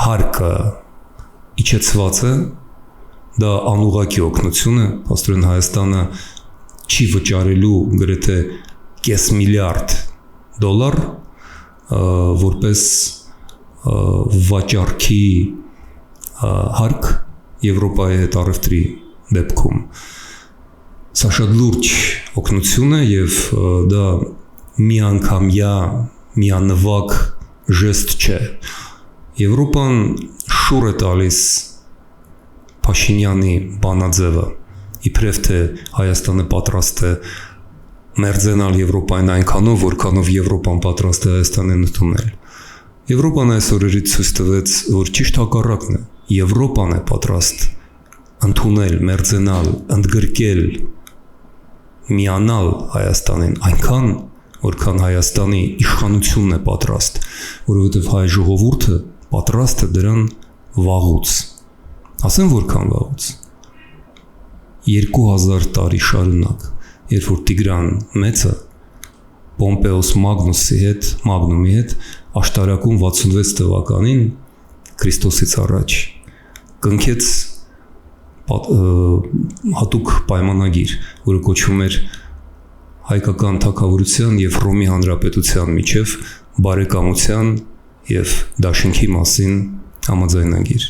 հարկը իջեցված է, դա անուղղակի օգնություն է, փաստորեն Հայաստանը չի վճարելու գրեթե կես միլիարդ դոլար որպես վաճառքի հարկ Եվրոպայի հետ առևտրի դեպքում։ Սա շատ լուրջ օգնություն է եւ դա միանգամյա միանվագ ժեստ չէ։ Եվրոպան շուռ է տալիս Փաշինյանի բանաձևը, իբրև թե Հայաստանը պատրաստ է մերձենալ Եվրոպային այնքանով, որքանով Եվրոպան պատրաստ է Հայաստանին ընդունել։ Եվրոպան այս օրերից ցույց տվեց, որ ճիշտ հակառակն է։ Եվրոպան է պատրաստ ընդունել, մերձենալ, ընդգրկել, միանալ Հայաստանին այնքան, որքան Հայաստանի իշխանությունն է պատրաստ, որովհետև հայ ժողովուրդը պատրաստ է դրան վաղուց։ Ասեմ որքան վաղուց։ 2000 տարի շարունակ, երբ որ Տիգրան Մեծը Պոմպեոս Մագնումի հետ աշտարակում 66 թվականին Քրիստոսից առաջ կնքեց հատուկ պայմանագիր, որը կոչվում էր հայկական թագավորության եւ Հռոմի հանրապետության միջև բարեկամության եւ դաշինքի մասին համաձայնագիր։